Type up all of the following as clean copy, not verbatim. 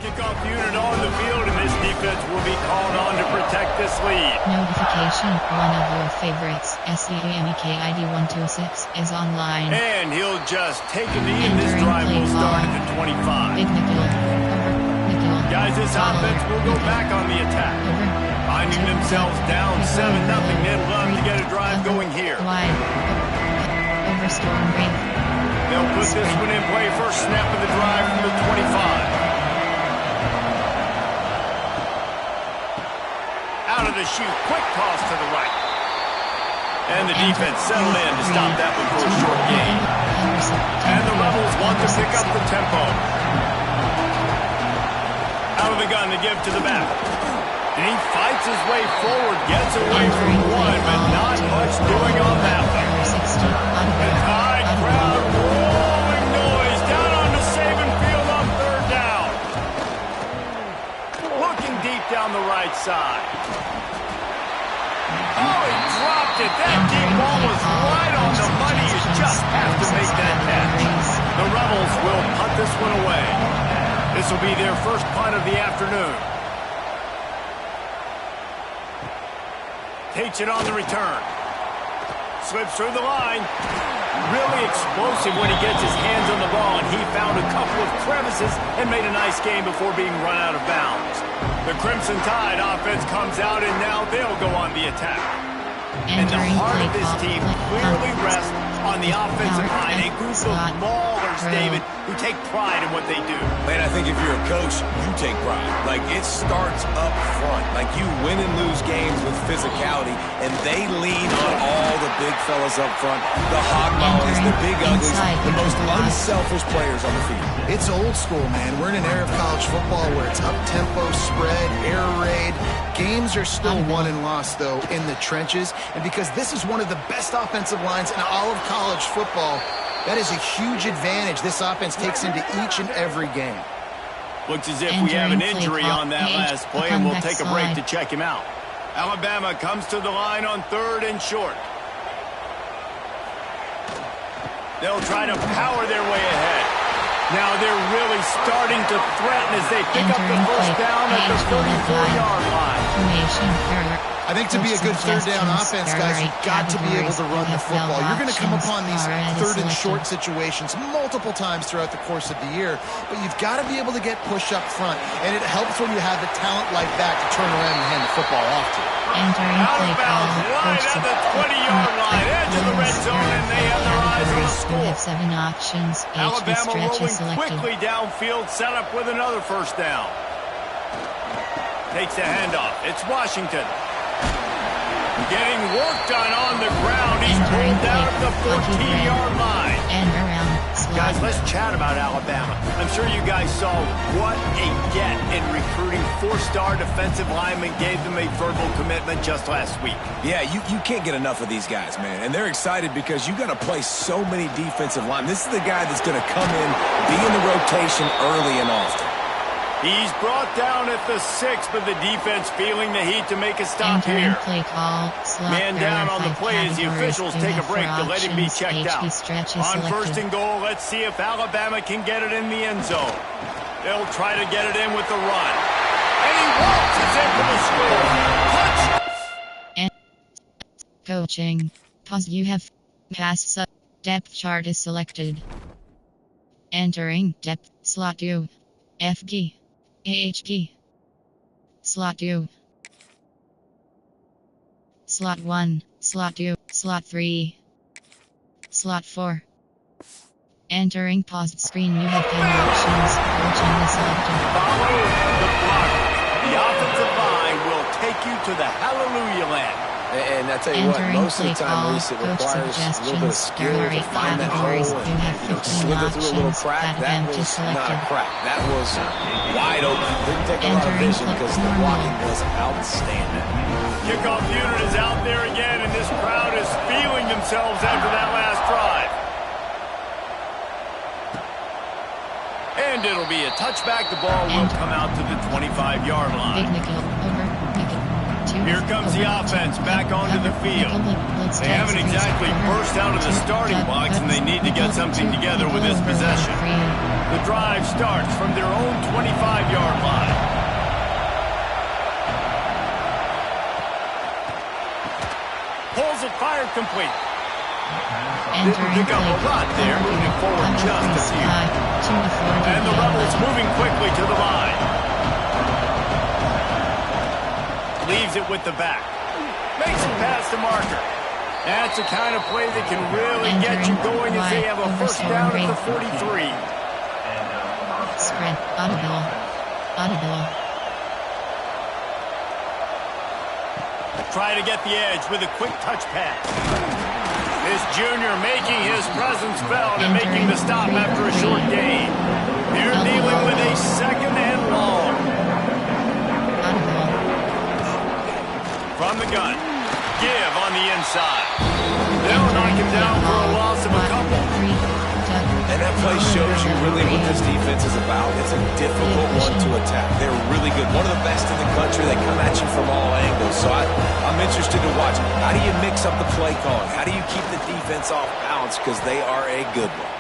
Kickoff unit on the field, and this defense will be called on to protect this lead. Notification, one of your favorites, SEAMEKID 126, is online. And he'll just take a knee, and this drive will start at the 25. Big Nickel. Guys, this offense will go back on the attack. Finding themselves down 7-0, they'd love to get a drive going here. Wide. Over storm break. They'll put this one in play. First snap of the drive from the 25. Out of the chute, quick toss to the right. And the defense settled in to stop that one for a short gain. And the Rebels want to pick up the tempo. Out of the gun to give to the back. And he fights his way forward, gets away from one, but not much doing on that one. And high crowd rolling noise down on the Saban field on third down. Looking deep down the right side. Oh, he dropped it. That deep ball was right on the money. You just have to make that catch. The Rebels will punt this one away. This will be their first punt of the afternoon. Takes it on the return. Slips through the line. Really explosive when he gets his hands on the ball, and he found a couple of crevices and made a nice game before being run out of bounds. The Crimson Tide offense comes out, and now they'll go on the attack. And the heart of this team clearly rests on the offensive line. A group of maulers, David, who take pride in what they do. Man, I think if you're a coach, you take pride. Like, it starts up front. Like, you win and lose games with physicality, and they lean on all the big fellas up front, the hog mollies, the big uglies, the most unselfish players on the field. It's old school, man. We're in an era of college football where it's up-tempo, spread, air raid. Games are still won and lost, though, in the trenches. And because this is one of the best offensive lines in all of college football, that is a huge advantage this offense takes into each and every game. Looks as if we have an injury on that last play, and we'll take a break to check him out. Alabama comes to the line on third and short. They'll try to power their way ahead. Now they're really starting to threaten as they pick up the first down at the 34-yard line. I think to be a good third down offense, guys, you've got to be able to run the football. You're going to come upon these third and short situations multiple times throughout the course of the year, but you've got to be able to get push up front, and it helps when you have the talent like that to turn around and hand the football off to. Out of bounds, right at the 20-yard line, edge of the red zone, and they have their eyes on the score. Alabama rolling quickly downfield, set up with another first down. Takes the handoff. It's Washington. Getting work done on the ground. He's pulled down at the 14-yard line. Guys, let's chat about Alabama. I'm sure you guys saw what a get in recruiting. Four-star defensive linemen gave them a verbal commitment just last week. Yeah, you can't get enough of these guys, man. And they're excited because you got to play so many defensive linemen. This is the guy that's going to come in, be in the rotation early and often. He's brought down at the 6, but the defense feeling the heat to make a stop here. Man down on the play as the officials take a break to let him be checked out. On first and goal, let's see if Alabama can get it in the end zone. They'll try to get it in with the run. And he waltzes in for the score. Touchdown! Coaching. Pause. You have passed. Depth chart is selected. Entering depth slot 2. F key. AH key. Slot 2. Slot 1. Slot 2. Slot 3. Slot 4. Entering paused screen. You have 10 options. Coaching is selected. Follow the block. The offensive line will take you to the hallelujah land. And I tell you what, most of the time, Reese, it requires a little bit of skill to find that hole and slither through a little crack. That was not a crack. That was wide open. Didn't take a lot of vision because the blocking was outstanding. Kickoff unit is out there again, and this crowd is feeling themselves after that last drive. And it'll be a touchback. The ball will come out to the 25-yard line. Big nickel over. Nickel. Here comes the offense back onto the field. They haven't exactly burst out of the starting blocks, and they need to get something together with this possession. The drive starts from their own 25-yard line. Pulls it, fired complete. Didn't pick up a lot there, moving forward just a few. And the Rebels moving quickly to the line. Leaves it with the back. Makes it past the marker. That's the kind of play that can really get you going as they have a first down at the 43. Spread. Audible. Try to get the edge with a quick touch pass. This junior making his presence felt and making the stop after a short gain. They're dealing with a second and long. From the gun. Give on the inside. They'll knock him down for a loss of a couple. And that play shows you really what this defense is about. It's a difficult one to attack. They're really good. One of the best in the country. They come at you from all angles. So I'm interested to watch. How do you mix up the play calling? How do you keep the defense off balance? Because they are a good one.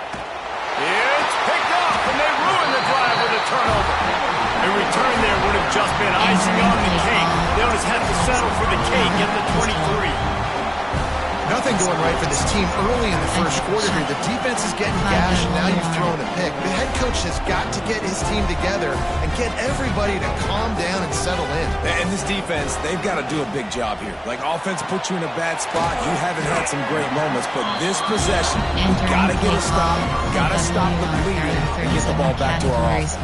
It's picked up, and they ruin the drive with a turnover. A return there would have just been icing on the cake. They'll just have to settle for the cake at the 23. Nothing going right for this team early in the first quarter here. The defense is getting gashed, and now you've thrown a pick. The head coach has got to get his team together and get everybody to calm down and settle in. And this defense, they've got to do a big job here. Like, offense puts you in a bad spot. You haven't had some great moments, but this possession, you've got to get a stop. Got to stop the bleeding and get the ball back to our offense.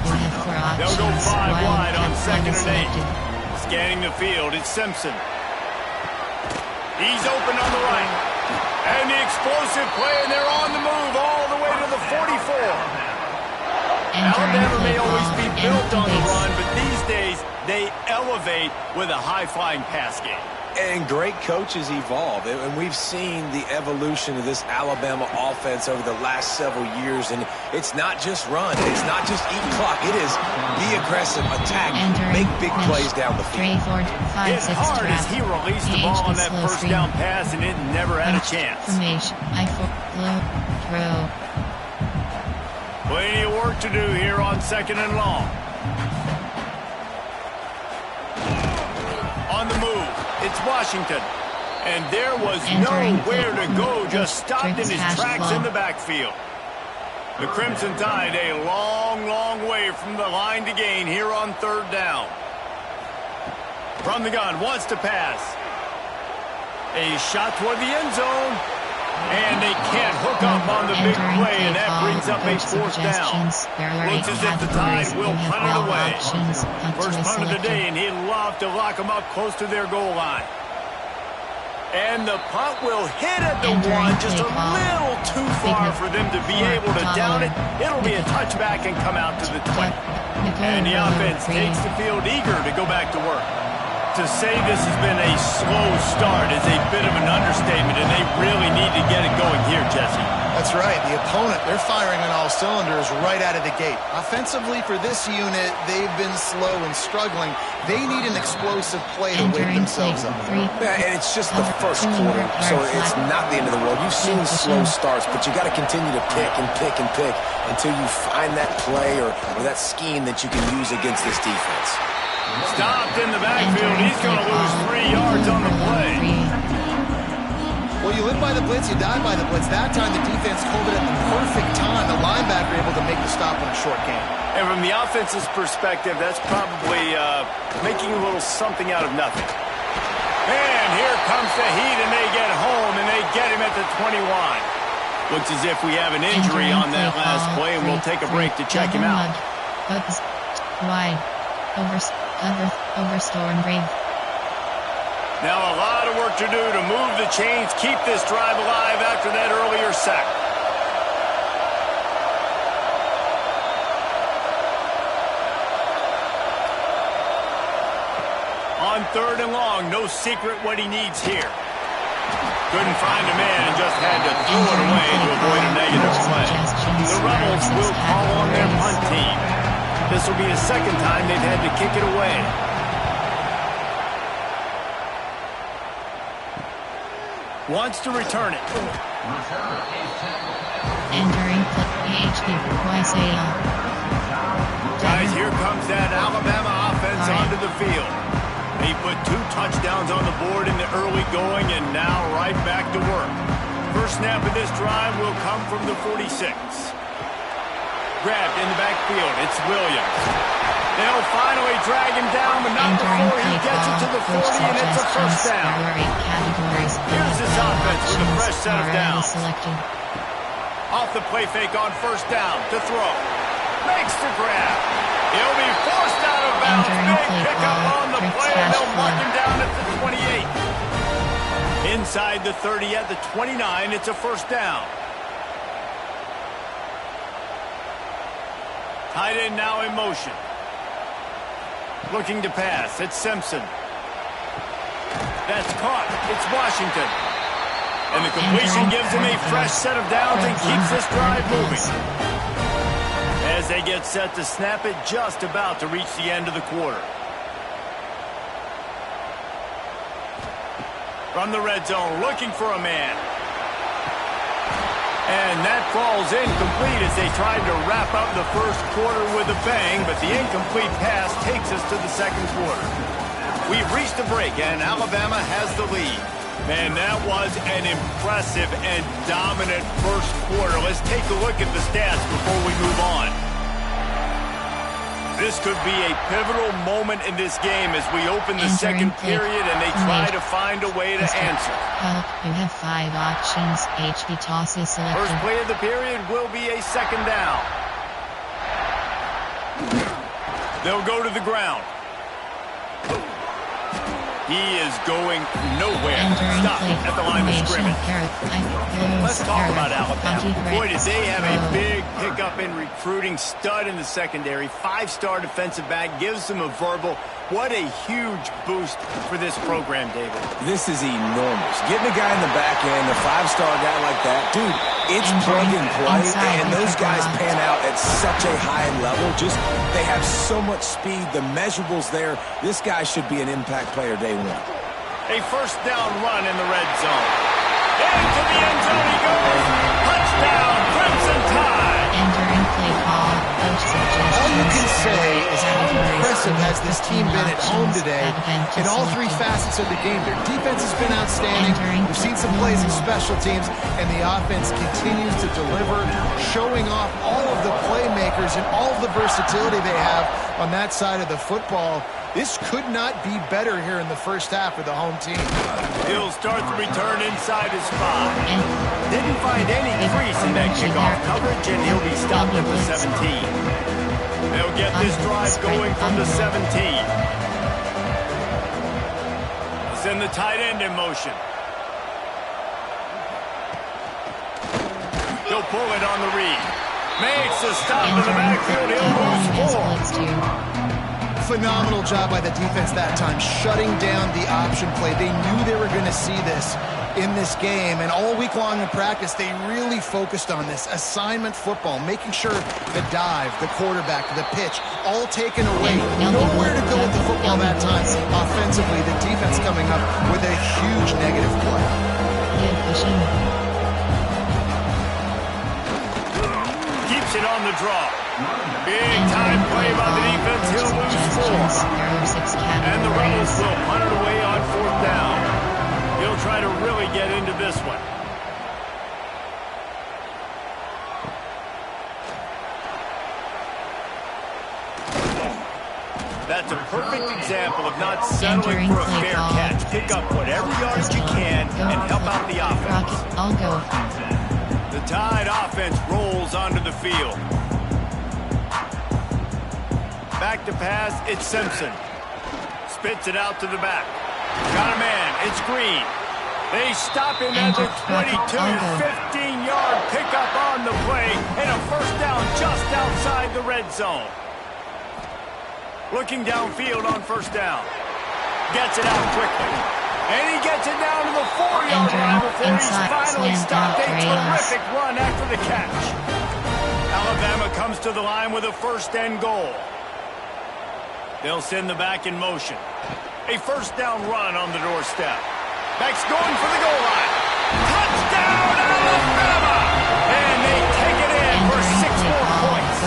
They'll go 5 wide on 2nd and 8. Scanning the field, it's Simpson. He's open on the right. And the explosive play, and they're on the move all the way to the 44. Alabama may always be built on the run, but these days they elevate with a high-flying pass game. And great coaches evolve, and we've seen the evolution of this Alabama offense over the last several years, and it's not just run, it's not just eat clock, it is be aggressive, attack, make big plays down the field. It's hard as he released the ball on that first down pass, and it never had a chance. Plenty of work to do here on 2nd and long. On the move, it's Washington. And there was nowhere to go, just stopped in his tracks in the backfield. The Crimson Tide a long, long way from the line to gain here on 3rd down. From the gun, wants to pass. A shot toward the end zone. And they can't hook up on the big play, and that brings up a 4th down. Looks as if the Tide will punt it away. First punt of the day, and he'd love to lock them up close to their goal line. And the punt will hit at the 1, just a little too far for them to be able to down it. It'll be a touchback and come out to the 20. And the offense takes the field eager to go back to work. To say this has been a slow start is a bit of an understatement, and they really need to get it going here, Jesse. That's right. The opponent, they're firing on all cylinders right out of the gate. Offensively, for this unit, they've been slow and struggling. They need an explosive play to wake themselves up. Yeah, and it's just the first quarter, so it's not the end of the world. You've seen slow starts, but you got to continue to pick and pick and pick until you find that play or that scheme that you can use against this defense. Stopped in the backfield. He's going to lose 3 yards on the play. Well, you live by the blitz, you die by the blitz. That time the defense called it at the perfect time. The linebacker able to make the stop on a short game. And from the offense's perspective, that's probably making a little something out of nothing. And here comes the heat, and they get home, and they get him at the 21. Looks as if we have an injury on that last play, and we'll take a break to check him out. Wide. Over storm brave. Now a lot of work to do to move the chains, keep this drive alive after that earlier sack. On 3rd and long, no secret what he needs here. Couldn't find a man and just had to throw it away to avoid a negative play. The Rebels will call on their punt team. This will be the 2nd time they've had to kick it away. Wants to return it. Entering PHP Isaiah. Guys, here comes that Alabama offense onto the field. He put 2 touchdowns on the board in the early going and now right back to work. First snap of this drive will come from the 46. Grabbed in the backfield. It's Williams. They'll finally drag him down, but not before he gets it to the 40, and it's a first down. Here's this offense with a fresh set of downs. Off the play fake on first down to throw. Makes the grab. He'll be forced out of bounds. Big pickup on the play, and they'll mark him down at the 28. Inside the 30 at the 29, it's a first down. Tight end now in motion. Looking to pass. It's Simpson. That's caught. It's Washington. And the completion gives him a fresh set of downs and keeps this drive moving. As they get set to snap it, just about to reach the end of the quarter. From the red zone, looking for a man. And that falls incomplete as they tried to wrap up the first quarter with a bang, but the incomplete pass takes us to the second quarter. We've reached a break, and Alabama has the lead. Man, that was an impressive and dominant first quarter. Let's take a look at the stats before we move on. This could be a pivotal moment in this game as we open the second period and they try to find a way to answer. You have 5 options. HP toss is selected. First play of the period will be a second down. They'll go to the ground. He is going nowhere. Stop at the line of scrimmage. Let's talk about Alabama. Boy, did they have a big pickup in recruiting. Stud in the secondary. 5-star defensive back. Gives them a verbal. What a huge boost for this program, David. This is enormous. Getting a guy in the back end, a 5-star guy like that, dude, it's plug and play, and those guys pan out at such a high level. Just, they have so much speed. The measurables there. This guy should be an impact player day one. A first down run in the red zone. Into the end zone he goes. Touchdown, Crimson Tide. Entering play call. All you can say is how impressive has this team been at home today in all 3 facets of the game. Their defense has been outstanding. We've seen some plays in special teams, and the offense continues to deliver, showing off all of the playmakers and all of the versatility they have on that side of the football. This could not be better here in the first half of the home team. He'll start the return inside his spot. Didn't find any crease in that kickoff coverage, and he'll be stopped at the 17. They'll get this drive going from the 17. Send the tight end in motion. He'll pull it on the read. Makes a stop in the backfield. He'll lose 4. Phenomenal job by the defense that time, shutting down the option play. They knew they were going to see this in this game, and all week long in practice, they really focused on this assignment football, making sure the dive, the quarterback, the pitch, all taken away. Nowhere to go with the football that time. Offensively, the defense coming up with a huge negative play. Keeps it on the draw. Big time play by the defense. He'll lose 4. And the Rebels will punt it away on 4th down. He'll try to really get into this one. That's a perfect example of not settling for a fair catch. Pick up whatever yards you can and help out the offense. I'll go. The Tide offense rolls onto the field. Back to pass, it's Simpson. Spits it out to the back. Got a man, it's Green. They stop him at the 22, 15-yard pickup on the play, and a first down just outside the red zone. Looking downfield on first down. Gets it out quickly. And he gets it down to the 4-yard line before he's finally stopped. A terrific run after the catch. Alabama comes to the line with a first and goal. They'll send the back in motion. A first down run on the doorstep. Back's going for the goal line. Touchdown, Alabama! And they take it in for 6 more points.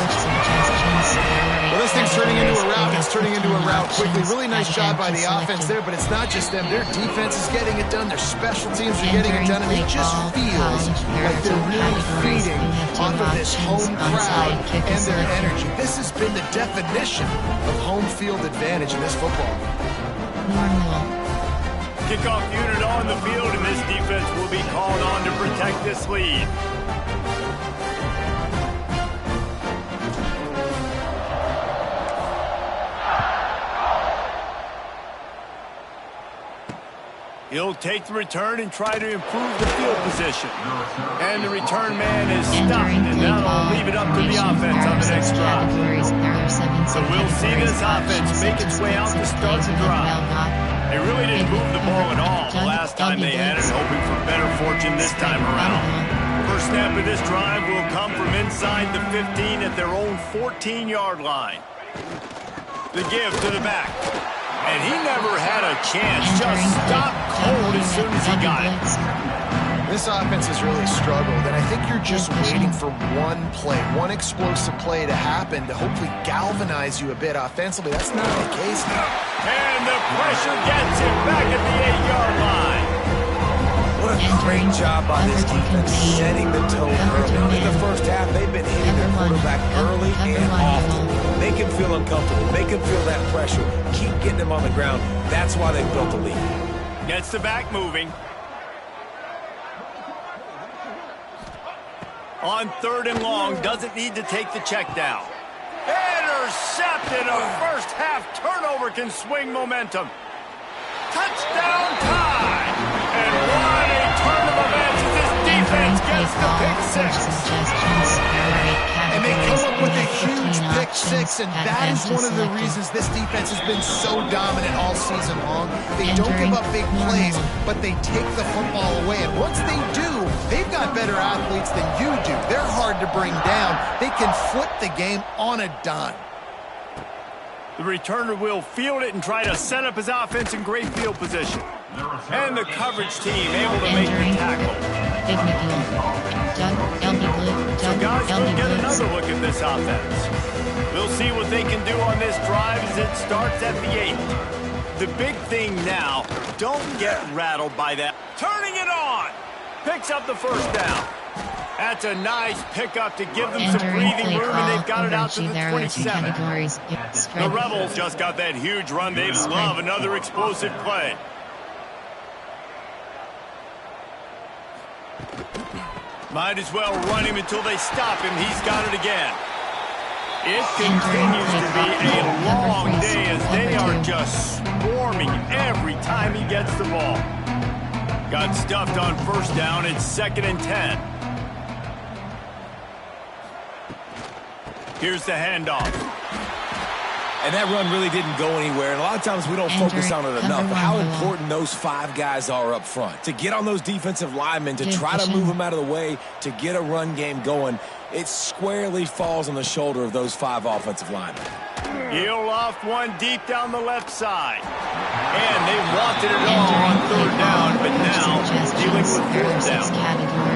Well, this thing's turning into a rout. It's turning into a rout quickly. Really nice job by the offense there, but it's not just them. Their defense is getting it done. Their special teams are getting it done, and it just feels like they're really feeding off of this home crowd and their energy. This has been the definition of home field advantage in this football. Kickoff unit on the field, and this defense will be called on to protect this lead. He'll take the return and try to improve the field position. And the return man is stopped, and that'll leave it up to the offense on the next drive. So we'll see this offense make its way out to start the drive. They really didn't move the ball at all the last time they had it, hoping for better fortune this time around. First snap of this drive will come from inside the 15 at their own 14-yard line. The give to the back. And he never had a chance, just stopped cold as soon as he got it. This offense has really struggled, and I think you're just waiting for one play, one explosive play to happen to hopefully galvanize you a bit offensively. That's not the case now. And the pressure gets him back at the 8-yard line. What a great job by this defense setting the tone early. In the first half, they've been hitting their quarterback early and often. Make him feel uncomfortable. Make him feel that pressure. Keep getting him on the ground. That's why they've built the lead. Gets the back moving. On 3rd and long, doesn't need to take the check down. Intercepted. A first half turnover can swing momentum. Touchdown time. And what a turn of events as this defense gets the pick six. And they come up with a huge pick six, and that is one of the reasons this defense has been so dominant all season long. They don't give up big plays, but they take the football away. And once they do, they've got better athletes than you do. They're hard to bring down. They can flip the game on a dime. The returner will field it and try to set up his offense in great field position. And the coverage team able to make the tackle. So guys, we'll get another look at this offense. We'll see what they can do on this drive as it starts at the 8. The big thing now, don't get rattled by that. Turning it on. Picks up the first down. That's a nice pickup to give them some breathing room, and they've got it out to the 27. The Rebels just got that huge run. They love another explosive play. Might as well run him until they stop him. He's got it again. It continues to be a long day as they are just swarming every time he gets the ball. Got stuffed on first down. It's 2nd and 10. Here's the handoff. And that run really didn't go anywhere. And a lot of times we don't focus on it enough. But how important those 5 guys are up front. To get on those defensive linemen, to try to move them out of the way, to get a run game going, it squarely falls on the shoulder of those 5 offensive linemen. He'll loft one deep down the left side. And they wanted it all on 3rd down, but now dealing with 4th down.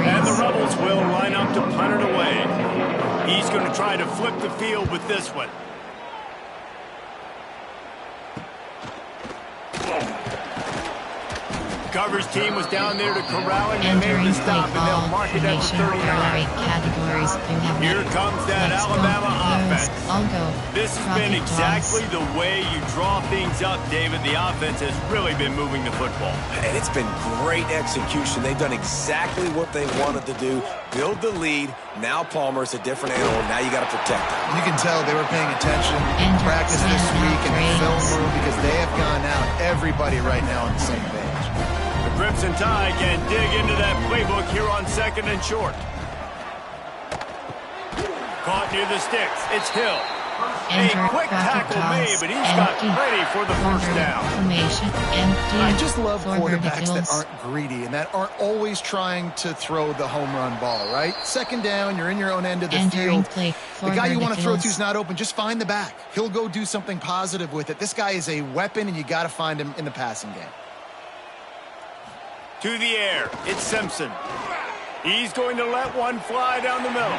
And the Rebels will line up to punt it away. He's going to try to flip the field with this one. Coverage team was down there to corral him and made the stop, and they'll mark it at the 39. Here comes that Alabama offense. This has been exactly the way you draw things up, David. The offense has really been moving the football. And it's been great execution. They've done exactly what they wanted to do. Build the lead. Now Palmer's a different animal. Now you got to protect him. You can tell they were paying attention in practice this week in the film room because they have gone out, everybody right now on the same page. The Crimson Tide can dig into that playbook here on 2nd and short. Caught near the sticks. It's Hill. A quick tackle made, but he's got ready for the first down. I just love quarterbacks that aren't greedy and that aren't always trying to throw the home run ball, right? 2nd down, you're in your own end of the field. The guy you want to throw to is not open. Just find the back. He'll go do something positive with it. This guy is a weapon, and you got to find him in the passing game. To the air, it's Simpson. He's going to let one fly down the middle.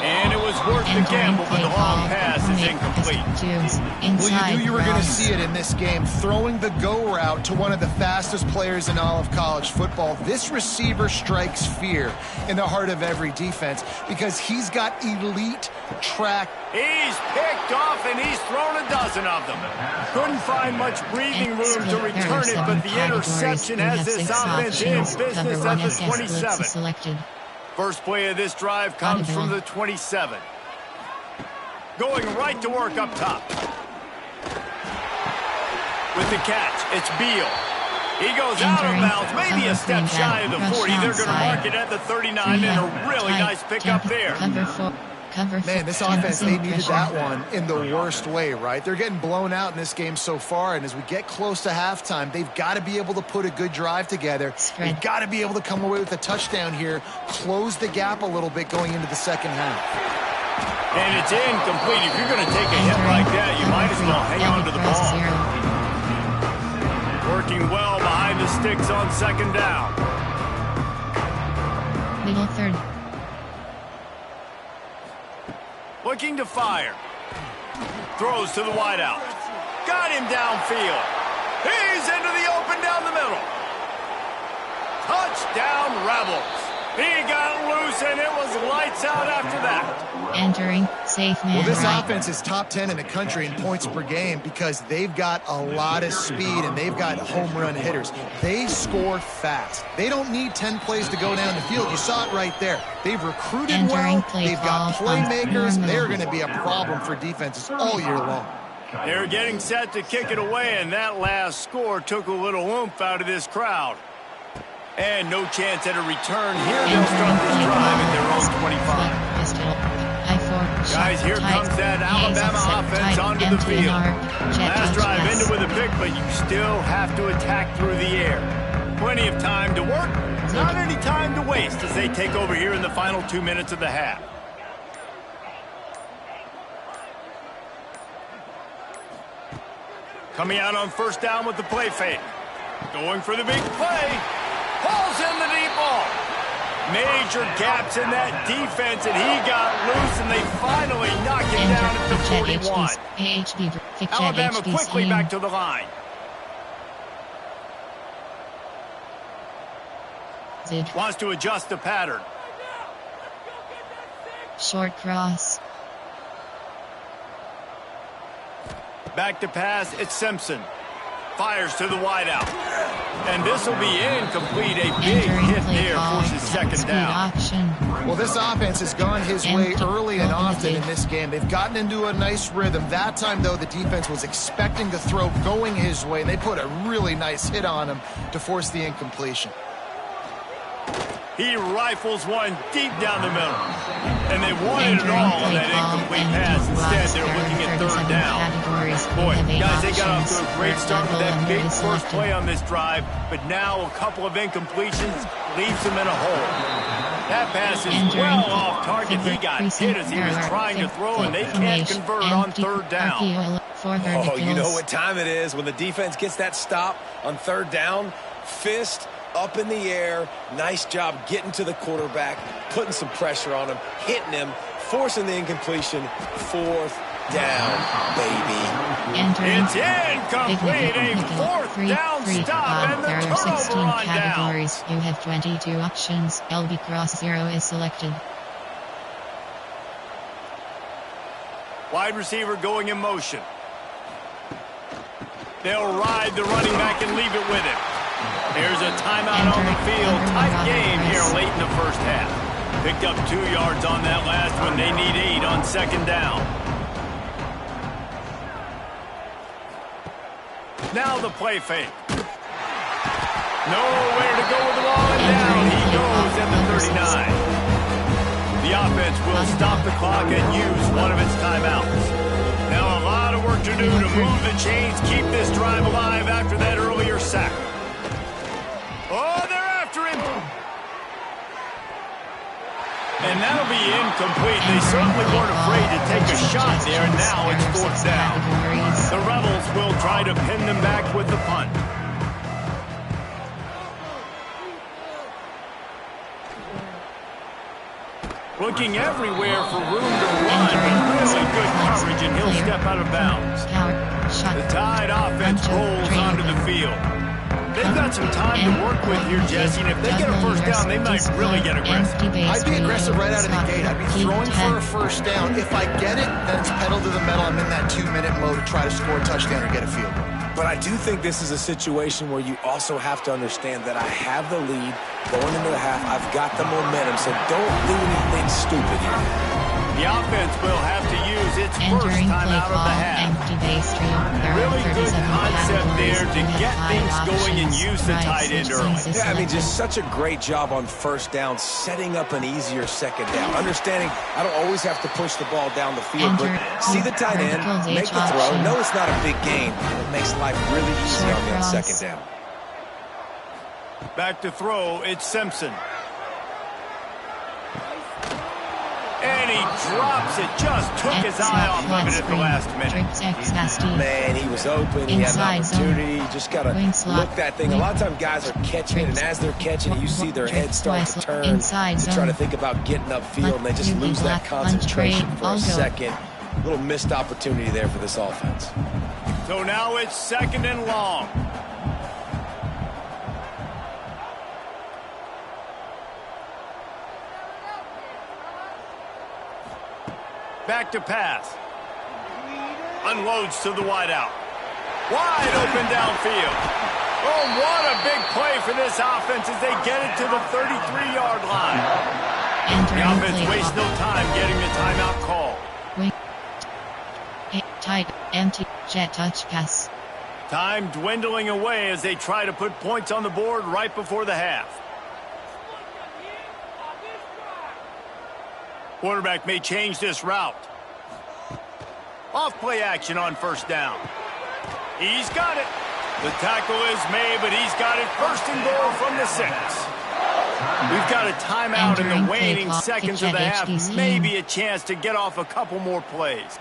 And it was worth the gamble, but the long pass is incomplete. Well, you knew you were going to see it in this game. Throwing the go route to one of the fastest players in all of college football. This receiver strikes fear in the heart of every defense because he's got elite track. He's picked off, and he's thrown a dozen of them. Couldn't find much breathing room to return it, but the interception has this offense in business at the 27. First play of this drive comes from the 27. Going right to work up top. With the catch, it's Beal. He goes out of bounds, maybe a step shy of the 40. They're going to mark it at the 39, and a really nice pickup there. Man, this offense, they needed that one in the worst way, right? They're getting blown out in this game so far, and as we get close to halftime, they've got to be able to put a good drive together. They've got to be able to come away with a touchdown here, close the gap a little bit going into the second half. And it's incomplete. If you're going to take a hit like that, you might as well hang on to the ball. Working well behind the sticks on second down. Middle third. Looking to fire. Throws to the wideout. Got him downfield. He's into the open down the middle. Touchdown Rebels. He got loose, and it was lights out after that. Entering safe man. Well, this right. offense is top 10 in the country in points per game because they've got a lot of speed and they've got home run hitters. They score fast. They don't need 10 plays to go down the field. You saw it right there. They've recruited well. They've got playmakers. They're going to be a problem for defenses all year long. They're getting set to kick it away, and that last score took a little oomph out of this crowd. And no chance at a return. Here they'll start this drive at their own 25. Guys, here comes that Alabama offense onto the field. Last drive ended with a pick, but you still have to attack through the air. Plenty of time to work, not any time to waste as they take over here in the final 2 minutes of the half. Coming out on first down with the play fake. Going for the big play. Pulls in the deep ball. Major gaps in that defense, and he got loose, and they finally knock it down at the 41. Alabama quickly back to the line. Wants to adjust the pattern. Short cross. Back to pass, it's Simpson. Fires to the wideout. And this will be incomplete. A big hit there, forces second down. Well, this offense has gone his way early and often in this game. They've gotten into a nice rhythm. That time, though, the defense was expecting the throw going his way, and they put a really nice hit on him to force the incompletion. He rifles one deep down the middle. And they wanted it all on that incomplete pass. Instead, they're looking at third down. Boy, guys, they got off to a great start with that big first play on this drive. But now a couple of incompletions leaves them in a hole. That pass is well off target. He got hit as he was trying to throw, and they can't convert on third down. Oh, you know what time it is when the defense gets that stop on third down. Fist up in the air. Nice job getting to the quarterback, putting some pressure on him, hitting him, forcing the incompletion. Fourth down, baby. It's incomplete. A fourth down stop, and the There are 16 turnover on categories. down. You have 22 options. LB cross 0 is selected. Wide receiver going in motion. They'll ride the running back and leave it with him. There's a timeout on the field. Tight game here late in the first half. Picked up 2 yards on that last one. They need 8 on second down. Now the play fake. Nowhere to go with the ball, and down he goes at the 39. The offense will stop the clock and use one of its timeouts. Now a lot of work to do to move the chains, keep this drive alive after that earlier sack. Oh, they're after him. And that'll be incomplete. They certainly weren't afraid to take a shot there, and now it's fourth down. The Rebels will try to pin them back with the punt. looking everywhere for room to run, but really good coverage, and he'll step out of bounds. The Tide offense rolls onto the field. They've got some time to work with here, Jesse, and if they get a first down, they might really get aggressive. I'd be aggressive right out of the gate. I'd be throwing for a first down. If I get it, then it's pedal to the metal. I'm in that 2-minute mode to try to score a touchdown or get a field goal. But I do think this is a situation where you also have to understand that I have the lead going into the half. I've got the momentum, so don't do anything stupid here. The offense will have to use its first time out of the half. Really good concept there to get things going and use the tight end early. Yeah, I mean, just such a great job on first down, setting up an easier second down. Understanding I don't always have to push the ball down the field, but see the tight end, make the throw. No, it's not a big gain. It makes life really easy on me on second down. Back to throw, it's Simpson. And he drops it. Just took his eye off of it at the last minute. Man, he was open. He had an opportunity. You just got to look that thing. A lot of times guys are catching it, and as they're catching it, you see their head start to turn. They try to think about getting upfield, and they just lose that concentration for a second. A little missed opportunity there for this offense. So now it's 2nd and long. Back to pass. Unloads to the wideout. Wide open downfield. Oh, what a big play for this offense as they get it to the 33-yard line. The offense wastes no time getting the timeout call. Tight, empty, jet touch pass. Time dwindling away as they try to put points on the board right before the half. Quarterback may change this route. Off play action on first down. He's got it. The tackle is made, but he's got it 1st and goal from the 6. We've got a timeout in the waning seconds of the half. Maybe a chance to get off a couple more plays.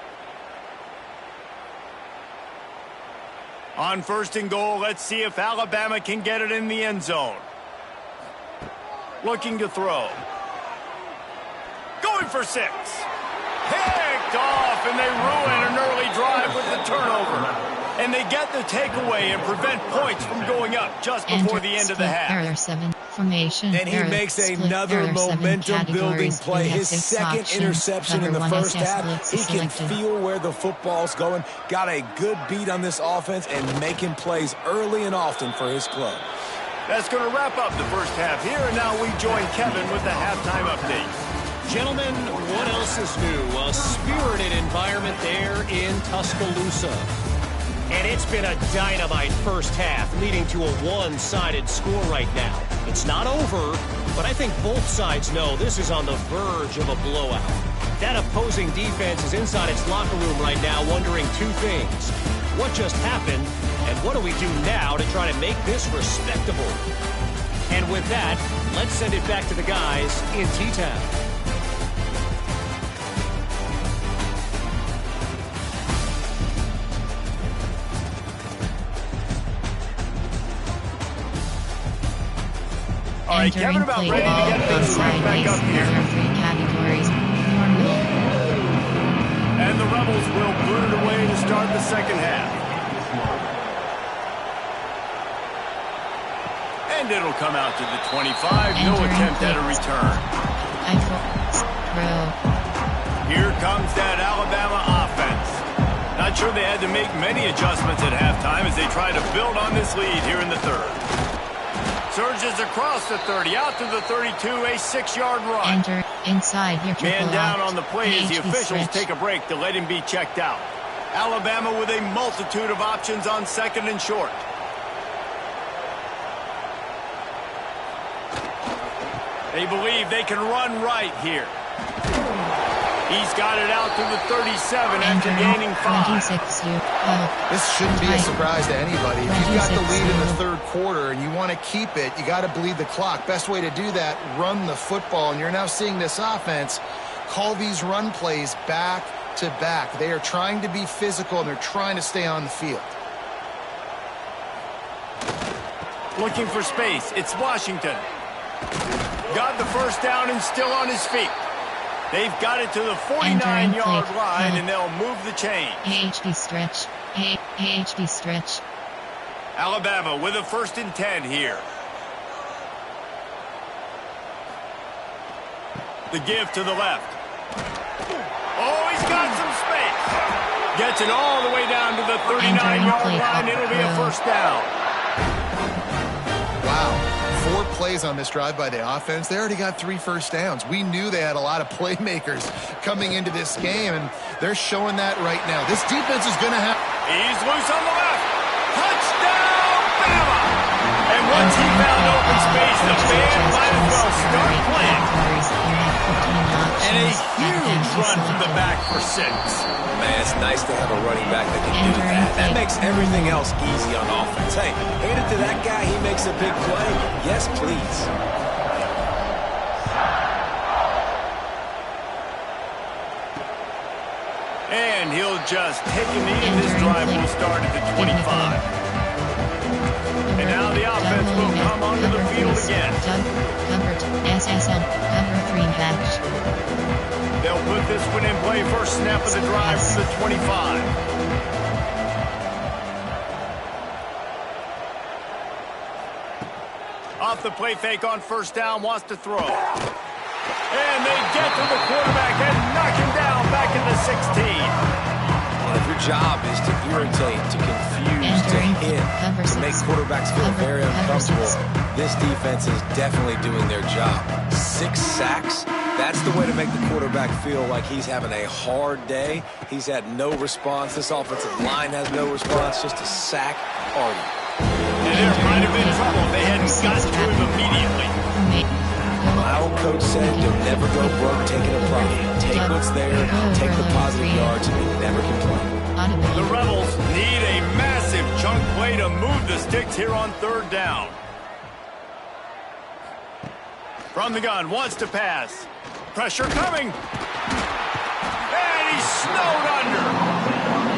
On 1st and goal, let's see if Alabama can get it in the end zone. Looking to throw. Going for 6. Picked off, and they ruin an early drive with the turnover. And they get the takeaway and prevent points from going up just before the end of the half. Error 7 formation. And he makes another momentum-building play. His second interception in the first half. He can feel where the football's going. Got a good beat on this offense and making plays early and often for his club. That's going to wrap up the first half here, and now we join Kevin with the halftime update. Gentlemen, what else is new? A spirited environment there in Tuscaloosa. And it's been a dynamite first half, leading to a one-sided score right now. It's not over, but I think both sides know this is on the verge of a blowout. That opposing defense is inside its locker room right now wondering 2 things. What just happened, and what do we do now to try to make this respectable? And with that, let's send it back to the guys in T-Town. All right, Kevin, about ready to get things right back up here. And the Rebels will boot it away to start the second half. And it'll come out to the 25. No attempt at a return. Here comes that Alabama offense. Not sure they had to make many adjustments at halftime as they try to build on this lead here in the third. Surges across the 30, out to the 32, a 6-yard run. Enter inside your Man down on the play as the officials take a break to let him be checked out. Alabama with a multitude of options on 2nd and short. They believe they can run right here. He's got it out to the 37 after gaining 5. This shouldn't be a surprise to anybody. If you've got the lead in the third quarter and you want to keep it, you got to bleed the clock. Best way to do that, run the football. And you're now seeing this offense call these run plays back to back. They are trying to be physical, and they're trying to stay on the field. Looking for space. It's Washington. Got the first down and still on his feet. They've got it to the 49-yard line, and they'll move the chain. AHB stretch. AHB stretch. Alabama with a 1st and 10 here. The give to the left. Oh, he's got some space. Gets it all the way down to the 39-yard line. It'll be a 1st down. Wow. 4 plays on this drive by the offense. They already got 3 first downs. We knew they had a lot of playmakers coming into this game, and they're showing that right now. This defense is going to have... He's loose on the left. Touchdown, Bama! And once he found open space, the band might as well start playing. And a huge run from the back for 6. Man, it's nice to have a running back that can do that. That makes everything else easy on offense. Hey, hand it to that guy. He makes a big play. Yes, please. And he'll just take a knee, and this drive will start at the 25. And now the offense will come onto the field again. Covered. SSL. Cover 3 match. They'll put this one in play. First snap of the drive from the 25. Off the play fake on 1st down, wants to throw. And they get to the quarterback and knock him down back in the 16. Well, if your job is to irritate, to confuse, to hit, to make quarterbacks feel very uncomfortable, this defense is definitely doing their job. 6 sacks. That's the way to make the quarterback feel like he's having a hard day. He's had no response. This offensive line has no response. Just a sack party. And there might have been trouble if they hadn't got to him immediately. My old coach said you'll never go broke taking a profit. Take what's there, take the positive yards, and you never complain. The Rebels need a massive chunk play to move the sticks here on 3rd down. From the gun, wants to pass. Pressure coming. And he's snowed under.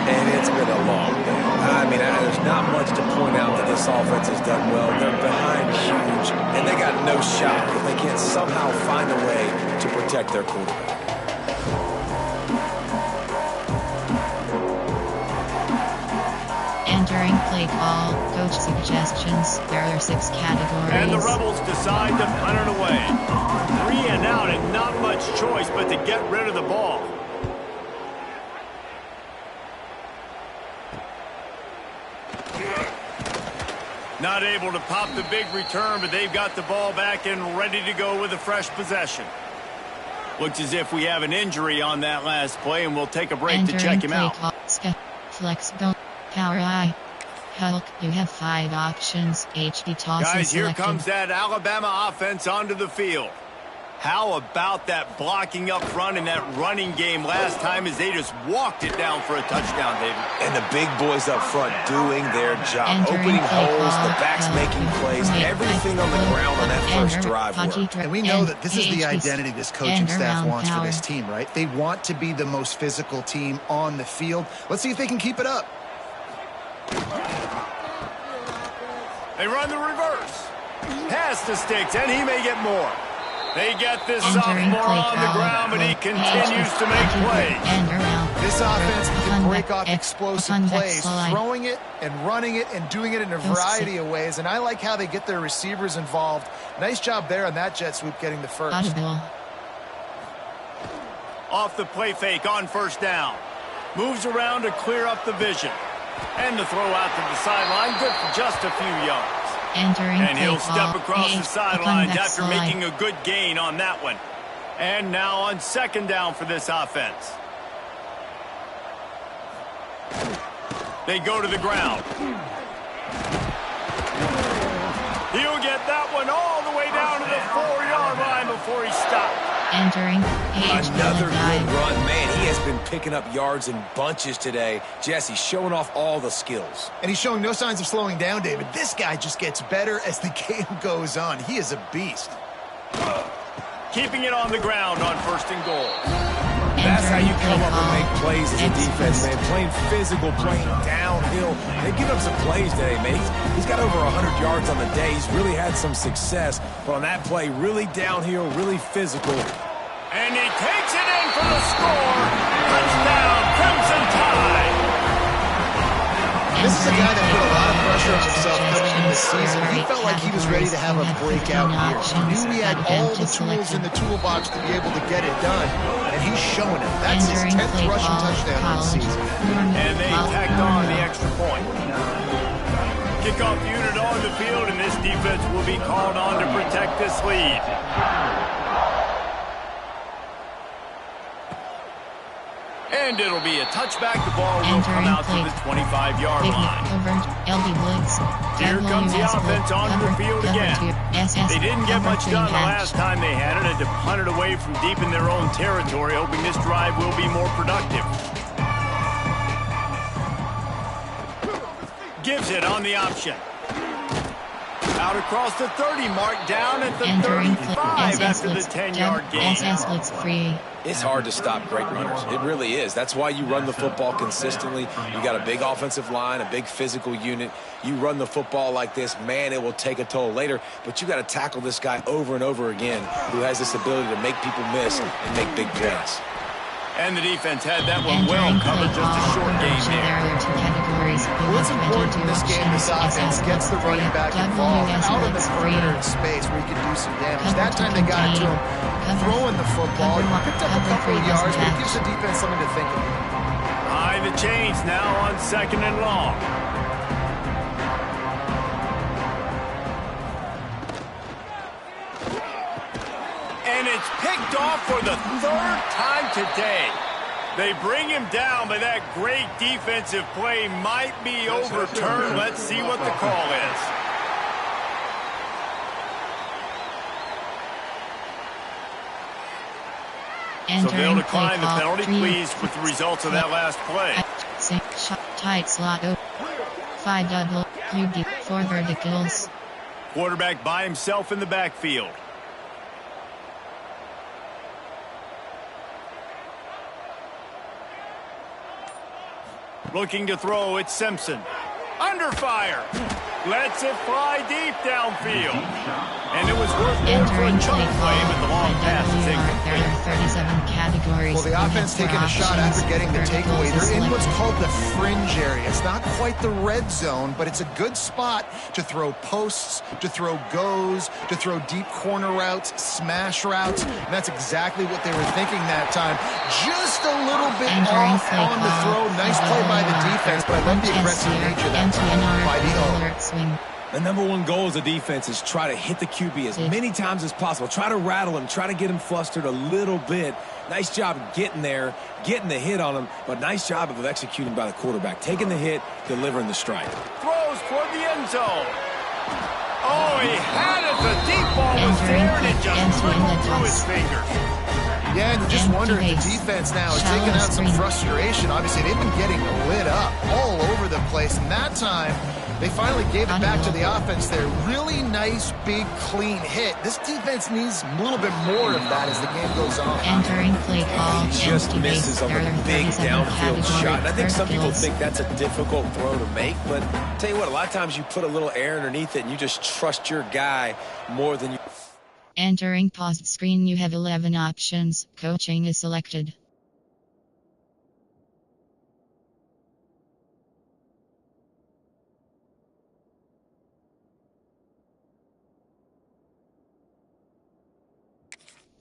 And it's been a long day. I mean, there's not much to point out that this offense has done well. They're behind huge, and they got no shot if they can't somehow find a way to protect their quarterback. Entering play call, coach suggestions. There are 6 categories. And the Rebels decide to punt it away. 3 and out, and not much choice but to get rid of the ball. Not able to pop the big return, but they've got the ball back and ready to go with a fresh possession. Looks as if we have an injury on that last play, and we'll take a break to check him out. Flexible. Power I. Hulk, you have 5 options. HD toss Guys, here selected. comes that Alabama offense onto the field. How about that blocking up front and that running game last time as they just walked it down for a touchdown, David? And the big boys up front doing their job. Entering Opening play holes, call, the backs making plays, everything on the ground on that first drive worked. And we know that this is the identity this coaching staff wants for this team, right? They want to be the most physical team on the field. Let's see if they can keep it up. They run the reverse. Pass the sticks, and he may get more. They get this sophomore on the ground, but he continues to make plays. This offense can break off explosive plays, throwing it and running it and doing it in a variety of ways. And I like how they get their receivers involved. Nice job there on that jet sweep getting the first. Off the play fake on 1st down. Moves around to clear up the vision. And the throw out to the sideline, good for just a few yards. And he'll step across the sidelines after making a good gain on that one. And now on 2nd down for this offense. They go to the ground. He'll get that one all the way down to the 4-yard line before he stopped. Entering another good run. Man, he has been picking up yards in bunches today. Jesse showing off all the skills. And he's showing no signs of slowing down, David. This guy just gets better as the game goes on. He is a beast. Keeping it on the ground on 1st and goal. That's how you come up and make plays as a defense, man. Playing physical, playing downhill. They give him some plays today, man. He's got over 100 yards on the day. He's really had some success. But on that play, really downhill, really physical. And he takes it in for the score. Touchdown, Crimson Tide. This is a guy that put a lot of pressure on himself coming into the season. He felt like he was ready to have a breakout year. He knew he had all the tools in the toolbox to be able to get it done, and he's showing it. That's his 10th rushing touchdown of the season. And they tacked on the extra point. Kickoff unit on the field, and this defense will be called on to protect this lead. And it'll be a touchback. The ball will come out to the 25-yard line. Here comes the offense onto the field again. They didn't get much done the last time they had it. Had to punt it away from deep in their own territory, hoping this drive will be more productive. Gives it on the option. Out across the 30, mark down at the 35 after the 10-yard gain. It's hard to stop great runners. It really is. That's why you run the football consistently. You got a big offensive line, a big physical unit. You run the football like this, man, it will take a toll later. But you got to tackle this guy over and over again who has this ability to make people miss and make big plays. And the defense had that one well covered, just a short gain there. What's important in this game, this offense gets the running back involved out of the perimeter in space where he can do some damage. That time they got it to him throwing the football. He picked up a couple of yards, but it gives the defense something to think about. High the chains now on 2nd and long. And it's picked off for the 3rd time today. They bring him down, but that great defensive play might be overturned. Let's see what the call is. So they'll decline the penalty, pleased with the results of that last play. Tight slot. 5 double. QB 4 verticals. Quarterback by himself in the backfield. Looking to throw, it's Simpson. Under fire. Lets it fly deep downfield. And it was worth more for a chunk play, but the long pass is incomplete. There are 37 categories. Well, the offense taking a shot after getting the takeaway. They're in what's called the fringe area. It's not quite the red zone, but it's a good spot to throw posts, to throw goes, to throw deep corner routes, smash routes. And that's exactly what they were thinking that time. Just a little bit off on the throw. Nice play by the defense, but I love the aggressive nature of that time by the O. The number one goal as a defense is try to hit the QB as many times as possible. Try to rattle him. Try to get him flustered a little bit. Nice job getting there, getting the hit on him, but nice job of executing by the quarterback. Taking the hit, delivering the strike. Throws toward the end zone. Oh, he had it. The deep ball was there, and it just trickled through his fingers. Yeah, and you just wonder if the defense now is taking out some frustration. Obviously, they've been getting lit up all over the place, and that time they finally gave it back to the offense there. Really nice, big, clean hit. This defense needs a little bit more of that as the game goes on. Entering play call. He just misses on the big downfield shot. And I think some people think that's a difficult throw to make, but I'll tell you what, a lot of times you put a little air underneath it and you just trust your guy more than you... Entering paused screen, you have 11 options. Coaching is selected.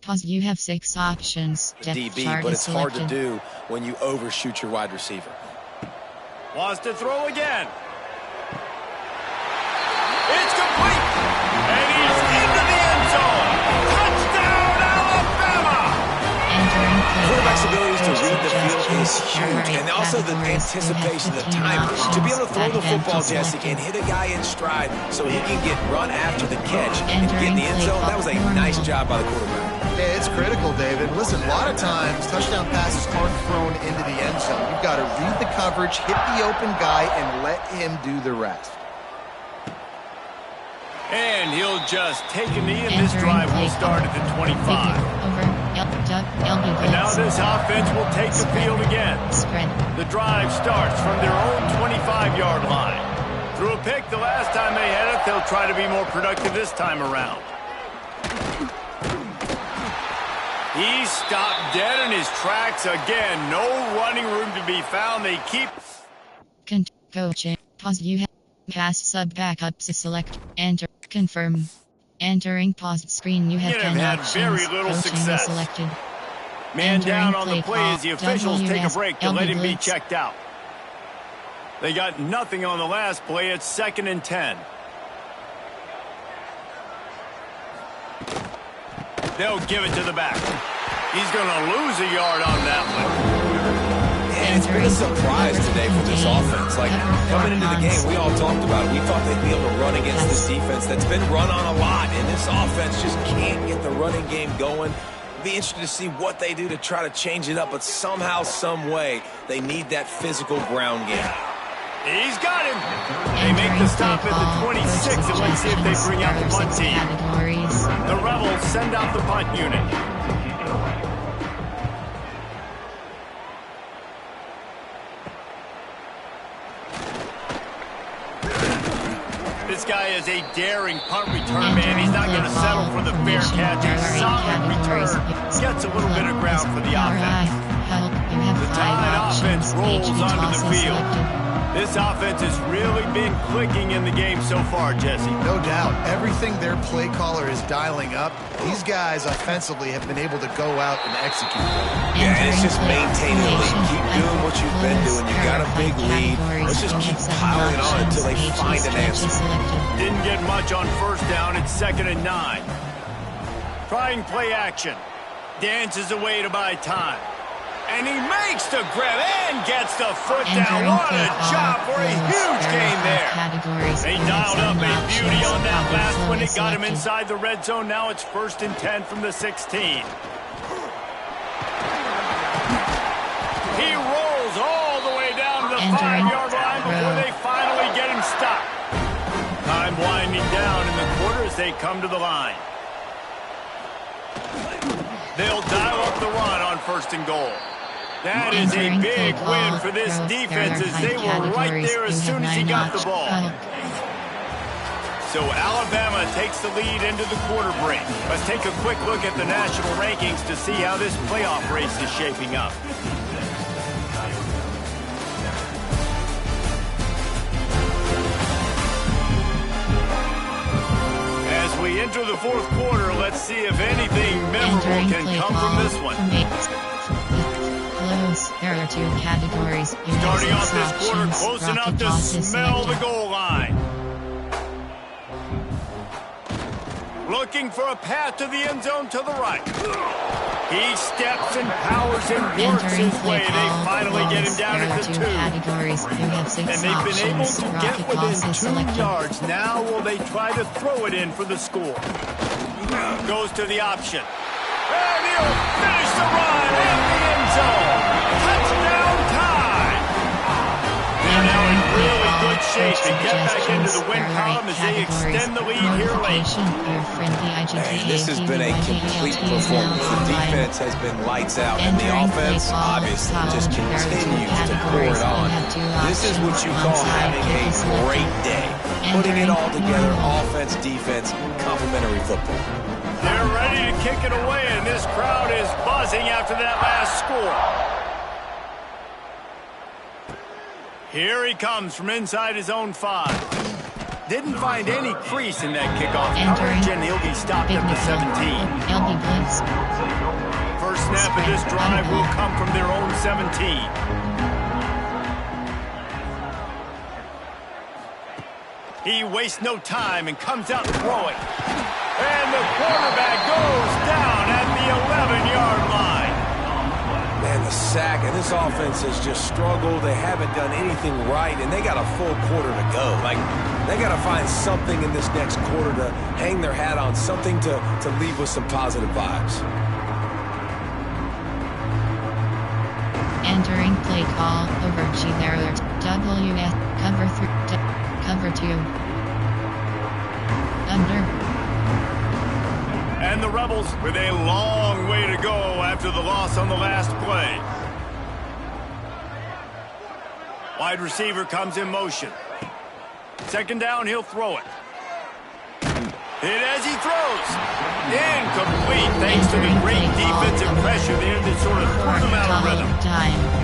Pause, you have 6 options. DB, but it's hard to do when you overshoot your wide receiver. Wants to throw again. It's complete. And he's into the end zone. Touchdown, Alabama! Quarterback's abilities to read the field is huge, and also the anticipation, the timing. To be able to throw the football, Jesse, and hit a guy in stride so he can get run after the catch and get in the end zone, that was a nice job by the quarterback. Yeah, it's critical, David. Listen, a lot of times touchdown passes aren't thrown into the end zone. You've got to read the coverage, hit the open guy, and let him do the rest. And he'll just take a knee, and this drive will start at the 25. And now this offense will take the field again. The drive starts from their own 25-yard line. Threw a pick the last time they had it. They'll try to be more productive this time around. He stopped dead in his tracks again. No running room to be found. They keep... Coaching. Pause. You have pass sub backup to select. Enter. Confirm. Entering paused screen. You have had very little success. Selected. Man down on the play call. as the officials take a break to let him be blitz. checked out. They got nothing on the last play. It's 2nd and 10. They'll give it to the back. He's going to lose a yard on that one. And it's been a surprise today for this offense. Like, coming into the game, we all talked about it. We thought they'd be able to run against this defense that's been run on a lot, and this offense just can't get the running game going. Be interested to see what they do to try to change it up, but somehow, some way, they need that physical ground game. He's got him. They make the stop at the 26, and let's see if they bring out the punt team. The Rebels send out the punt unit. This guy is a daring punt return man. He's not going to settle for the fair catch. A solid return. Gets a little bit of ground for the offense. The Tide offense rolls onto the field. This offense has really been clicking in the game so far, Jesse. No doubt. Everything their play caller is dialing up, these guys offensively have been able to go out and execute. Yeah, and it's just maintaining the lead. Keep doing what you've been doing. You've got a big lead. Let's just keep piling on until they find an answer. Didn't get much on 1st down. It's 2nd and 9. Trying play action. Dances away to buy time. And he makes the grab and gets the foot down. What a job for a huge gain there. They dialed up a beauty on that last one. It got him inside the red zone. Now it's 1st and 10 from the 16. He rolls all the way down to the 5-yard line before they finally get him stopped. Time winding down in the quarter as they come to the line. They'll dial up the run on 1st and goal. That is a big win for this defense as they were right there as soon as he got the ball. So Alabama takes the lead into the quarter break. Let's take a quick look at the national rankings to see how this playoff race is shaping up. As we enter the 4th quarter, let's see if anything memorable can come from this one. There are 2 categories. Starting off this quarter, close enough to smell the goal line. Looking for a path to the end zone to the right. He steps and powers and works his way. They finally get him down at the 2. And they've been able to get within 2 yards. Now will they try to throw it in for the score? Goes to the option. And he'll finish the run in the end zone. Touchdown time! They're now in really good shape to get back into the win column as they extend the lead here late. And this has been a complete performance. The defense has been lights out, and the offense obviously just continues to pour it on. This is what you call having a great day. Putting it all together, offense, defense, complimentary football. They're ready to kick it away, and this crowd is buzzing after that last score. Here he comes from inside his own 5. Didn't find any crease in that kickoff coverage, and he'll be stopped at the 17. First snap of this drive will come from their own 17. He wastes no time and comes out throwing. And the quarterback goes down at the 11-yard line. Man, the sack, and this offense has just struggled. They haven't done anything right, and they got a full quarter to go. Like, they got to find something in this next quarter to hang their hat on, something to leave with some positive vibes. Entering play call over G alert WF cover 3 cover 2 under. And the Rebels with a long way to go after the loss on the last play. Wide receiver comes in motion. 2nd down, he'll throw it. Hit as he throws. Incomplete thanks to the great defensive pressure there that sort of threw them out of rhythm.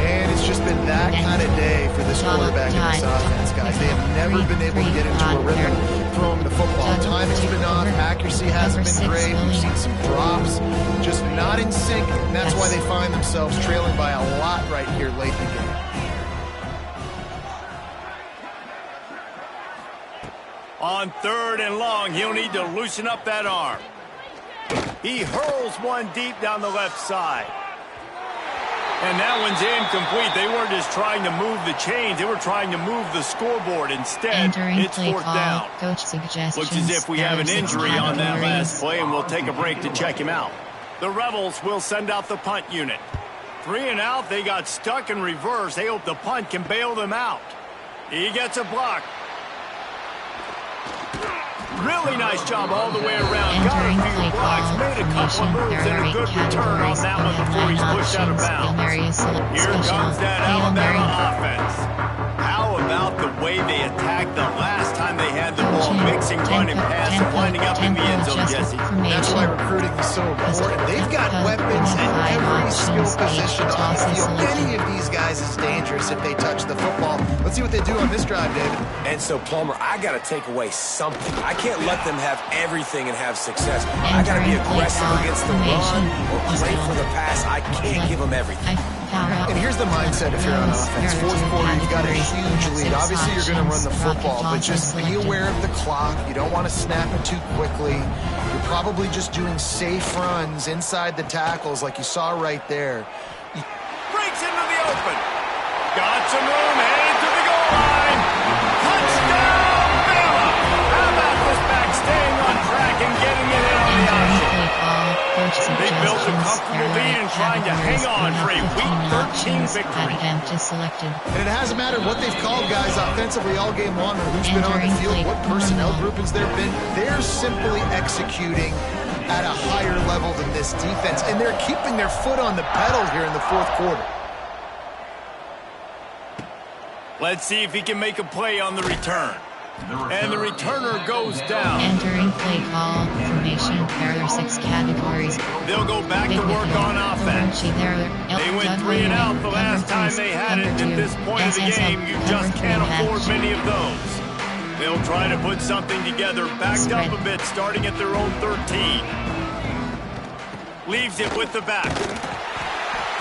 And it's just been that kind of day for this quarterback and this offense, guys. They have never been able to get into a rhythm throwing the football. Timing's been off. Accuracy hasn't been great. We've seen some drops. Just not in sync. And that's why they find themselves trailing by a lot right here late in the game. On 3rd and long, he'll need to loosen up that arm. He hurls one deep down the left side. And that one's incomplete. They weren't just trying to move the chains. They were trying to move the scoreboard. Instead, it's 4th down. Looks as if we have an injury on that last play, and we'll take a break to check him out. The Rebels will send out the punt unit. 3 and out. They got stuck in reverse. They hope the punt can bail them out. He gets a block. Really nice job all the way around. Got a few blocks, made a couple of moves, and a good return on that one before he's pushed out of bounds. Here comes that Alabama offense. How about the way they attacked the last time they had the ball, mixing run and pass, winding up in the end zone, Jesse? That's why recruiting is so important. They've got weapons at every skill position on the field. Any of these guys is dangerous if they touch the football. Let's see what they do on this drive, David. And so, Palmer, I got to take away something. I can't let them have everything and have success. I got to be aggressive against the run or play for the pass. I can't give them everything. And here's the mindset if you're on offense. 4th quarter, you've got a huge lead. Obviously, you're going to run the football, but just be aware of the clock. You don't want to snap it too quickly. You're probably just doing safe runs inside the tackles like you saw right there. Breaks into the open. Got some room, headed to the goal line. Touchdown, Bama! How about this back staying on track and getting it in on the option? They built a comfortable lead and trying to hang on for a Week 13 victory. And it hasn't mattered what they've called guys offensively all game long or who's been on the field, what personnel groupings there have been. They're simply executing at a higher level than this defense, and they're keeping their foot on the pedal here in the 4th quarter. Let's see if he can make a play on the return. And the returner goes down. Entering play call formation. There are 6 categories. They'll go back to work on offense. They went 3 and out the last time they had it. At this point of the game, you just can't afford many of those. They'll try to put something together, backed up a bit, starting at their own 13. Leaves it with the back.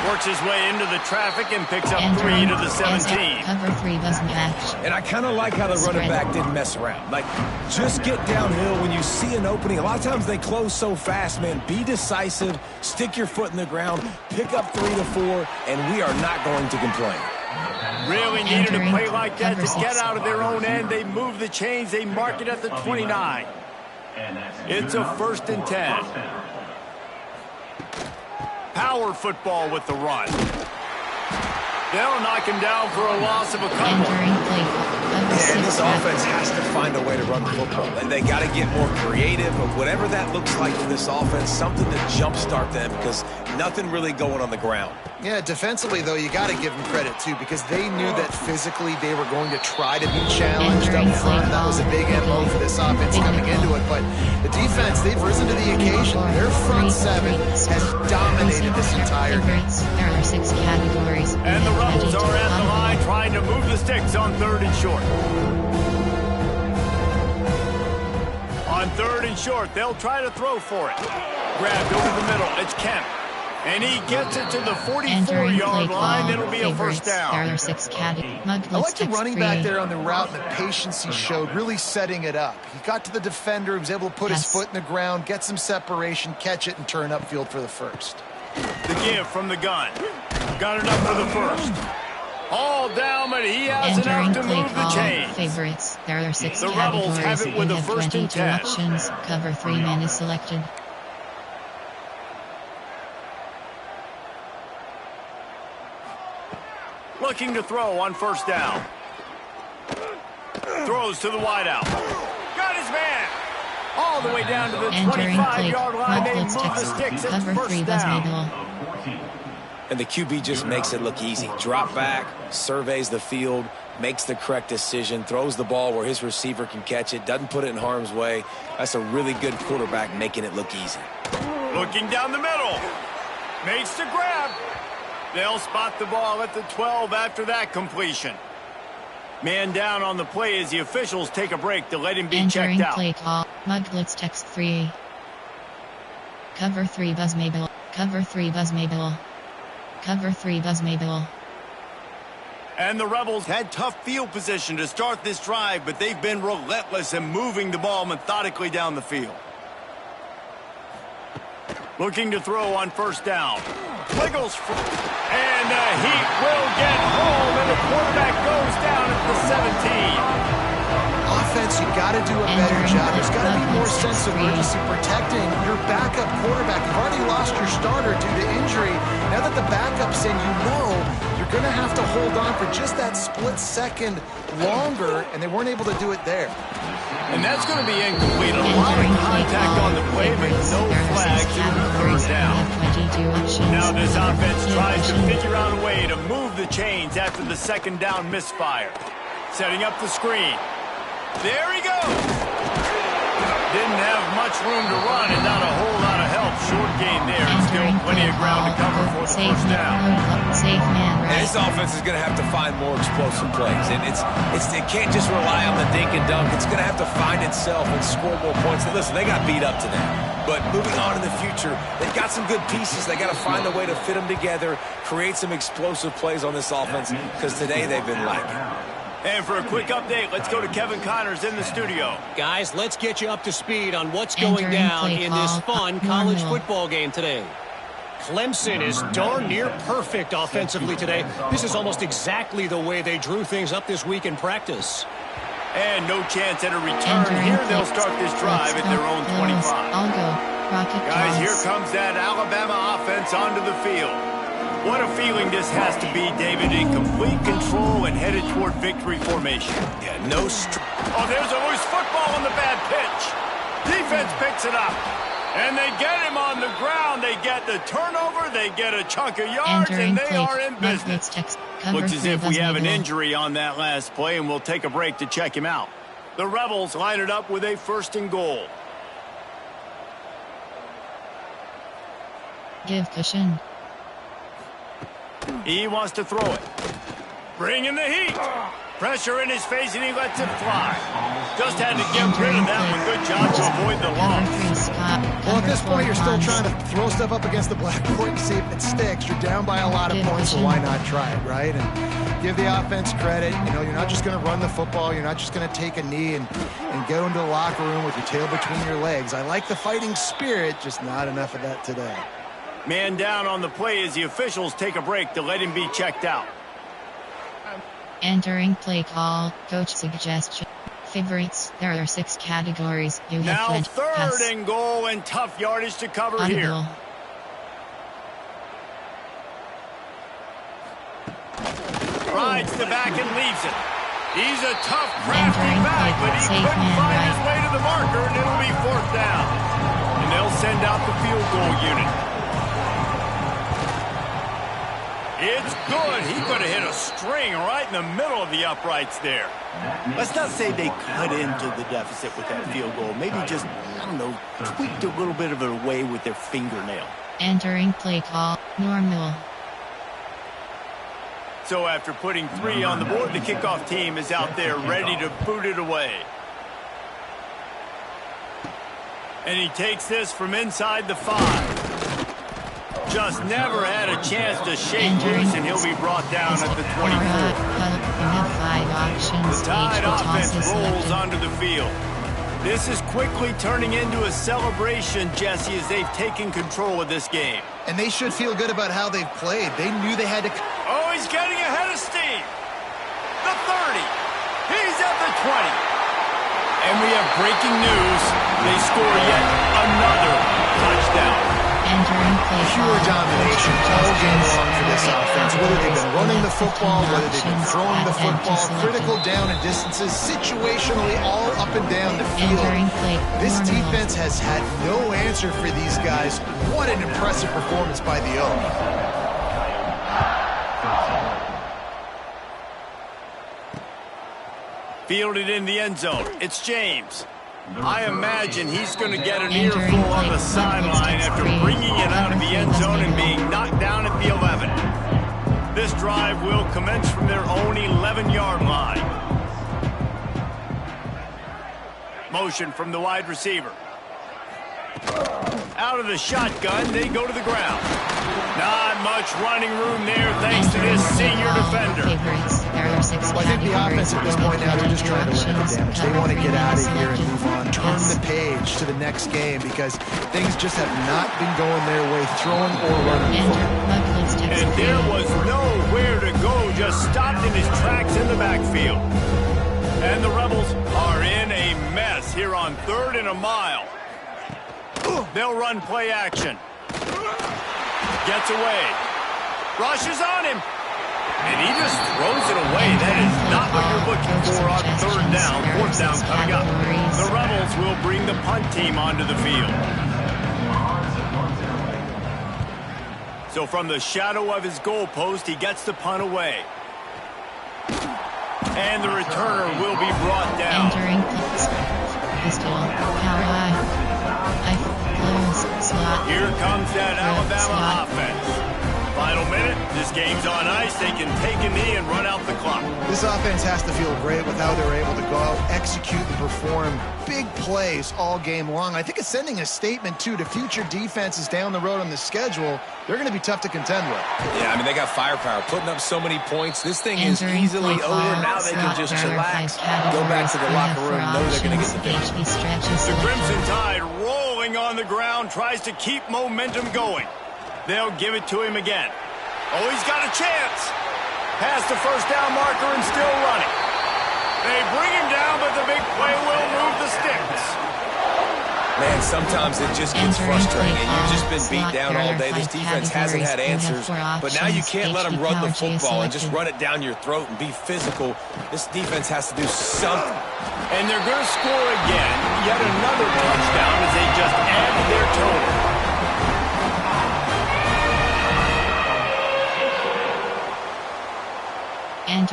Works his way into the traffic and picks up 3 to the 17. Cover 3 doesn't match. And I kind of like how the running back didn't mess around. Like, just get downhill when you see an opening. A lot of times they close so fast, man. Be decisive, stick your foot in the ground, pick up 3 to 4, and we are not going to complain. Really needed a play like that to get out of their own end. They move the chains. They mark it at the 29. It's a 1st and 10. Power football with the run. They'll knock him down for a loss of a couple. And this offense has to find a way to run the football. And they got to get more creative, but whatever that looks like for this offense, something to jumpstart them because nothing really going on the ground. Yeah, defensively, though, you got to give them credit, too, because they knew that physically they were going to try to be challenged up front. That was a big MO for this offense coming into it. But the defense, they've risen to the occasion. Their front 7 has dominated this entire game. There are 6 categories. And the Rebels are at the line trying to move the sticks on 3rd and short. On 3rd and short, they'll try to throw for it. Grabbed over the middle. It's Kemp. And he gets it to the 44-yard line. It'll be a 1st down. There are 6 categories. I like the running back there on the route and the patience he showed, really setting it up. He got to the defender, he was able to put his foot in the ground, get some separation, catch it, and turn upfield for the 1st. The give from the gun. Got enough for the 1st. All down, but he has enough to move the chains. Favorites. There are 6 the categories. Rebels have it with a 1st and 10. Options. Cover 3 men is selected. Looking to throw on 1st down. Throws to the wideout. Got his man. All the way down to the 25-yard line. They move the sticks at 1st down. And the QB just makes it look easy. Drop back, surveys the field, makes the correct decision, throws the ball where his receiver can catch it, doesn't put it in harm's way. That's a really good quarterback making it look easy. Looking down the middle. Makes the grab. They'll spot the ball at the 12 after that completion. Man down on the play as the officials take a break to let him be checked out. Play call. Mud blitz text 3. Cover 3 Buzz Mabel. Cover 3 Buzz Mabel. Cover 3 Buzz Mabel. And the Rebels had tough field position to start this drive, but they've been relentless in moving the ball methodically down the field. Looking to throw on first down. Wiggles, and the Heat will get home, and the quarterback goes down at the 17. Offense, you got to do a better job. There's got to be more sense of urgency protecting your backup quarterback. You've already lost your starter due to injury. Now that the backup's in, you know you're going to have to hold on for just that split second longer, and they weren't able to do it there. And that's going to be incomplete. A lot of contact on the play, but no flags. Third down. Now this offense tries to figure out a way to move the chains after the second down misfire. Setting up the screen. There he goes. Didn't have much room to run and not a whole lot of help. Short gain there and still plenty of ground to cover for the first down. And this offense is going to have to find more explosive plays. And it can't just rely on the dink and dunk. It's going to have to find itself and score more points. And listen, they got beat up today. But moving on in the future, they've got some good pieces. They got to find a way to fit them together, create some explosive plays on this offense, because today they've been lacking. And for a quick update, let's go to Kevin Connors in the studio. Guys, let's get you up to speed on what's going down in this fun college football game today. Clemson is darn near perfect offensively today. This is almost exactly the way they drew things up this week in practice. And no chance at a return. Here they'll start this drive at their own 25. Guys, here comes that Alabama offense onto the field. What a feeling this has to be, David, in complete control and headed toward victory formation. Yeah, no Oh, there's a loose football on the bad pitch. Defense picks it up. And they get him on the ground. They get the turnover. They get a chunk of yards, and they are in business. Looks as if we have an injury on that last play, and we'll take a break to check him out. The Rebels line it up with a 1st and goal. Give cushion. He wants to throw it. Bring in the heat. Pressure in his face, and he lets it fly. Just had to get rid of that one. Good job to avoid the loss. Well, at this point, you're still trying to throw stuff up against the blackboard and see if it sticks. You're down by a lot of points, so why not try it, right? And give the offense credit. You know, you're not just going to run the football. You're not just going to take a knee and go into the locker room with your tail between your legs. I like the fighting spirit, just not enough of that today. Man down on the play as the officials take a break to let him be checked out. Entering play call, coach suggestion. Favorites, there are 6 categories. You have now 3rd and goal and tough yardage to cover here. Rides the back and leaves it. He's a tough, crafty back, but he couldn't find his way to the marker, and it'll be 4th down. And they'll send out the field goal unit. It's good. He could have hit a string right in the middle of the uprights there. Let's not say they cut into the deficit with that field goal. Maybe just, I don't know, tweaked a little bit of it away with their fingernail. Entering play call, normal. So after putting 3 on the board, the kickoff team is out there ready to boot it away. And he takes this from inside the 5. Just never had a chance to shake loose, and he'll be brought down at the 24. The Tide offense rolls onto the field. This is quickly turning into a celebration, Jesse, as they've taken control of this game. And they should feel good about how they've played. They knew they had to... Oh, he's getting ahead of steam. The 30. He's at the 20. And we have breaking news. They score yet another touchdown. Pure domination all game long for this offense. Whether they've been running the football, whether they've been throwing the football, critical down and distances, situationally all up and down the field. This defense has had no answer for these guys. What an impressive performance by the Oak. Fielded in the end zone. It's James. I imagine he's going to get an earful on the sideline after bringing it out of the end zone and being knocked down at the 11. This drive will commence from their own 11-yard line. Motion from the wide receiver. Out of the shotgun, they go to the ground. Not much running room there thanks to this senior defender. Well, I think the offense at this point now, they're just trying to limit the damage. They want to get out of here and move on, turn the page to the next game because things just have not been going their way, throwing or running the football. And there was nowhere to go, just stopped in his tracks in the backfield. And the Rebels are in a mess here on 3rd and a mile. They'll run play action. Gets away. Rushes on him. And he just throws it away. That is not what you're looking for on 3rd down. 4th down coming up. The Rebels will bring the punt team onto the field. So from the shadow of his goalpost, he gets the punt away. And the returner will be brought down. Entering pistol. How high? Slot. Here comes that Alabama offense. Final minute. This game's on ice. They can take a knee and run out the clock. This offense has to feel great with how they're able to go out, execute, and perform big plays all game long. I think it's sending a statement, too, to future defenses down the road on the schedule. They're going to be tough to contend with. Yeah, I mean, they got firepower, putting up so many points. This thing is easily over. Now they can just chillax, go back to the locker room, know they're going to get the victory. The Crimson Tide rolling on the ground, tries to keep momentum going. They'll give it to him again. Oh, he's got a chance. Past the 1st down marker and still running. They bring him down, but the big play will move the sticks. Man, sometimes it just gets frustrating, and you've just been beat down all day. This defense hasn't had answers, but now you can't let them run the football and just run it down your throat and be physical. This defense has to do something. And they're going to score again. Yet another touchdown as they just add to their total. And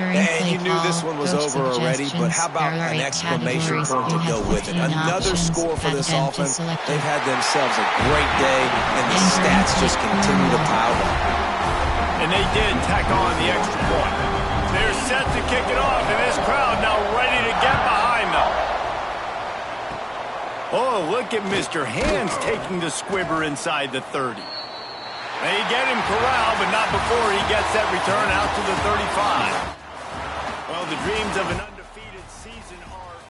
you knew this one was over already, but how about an exclamation point to go with it? Another score for this offense. They've had themselves a great day, and the stats just continue to pile up. And they did tack on the extra point. They're set to kick it off, and this crowd now ready to get behind them. Oh, look at Mr. Hands taking the squibber inside the 30. They get him corralled, but not before he gets that return out to the 35. Well, the dreams of an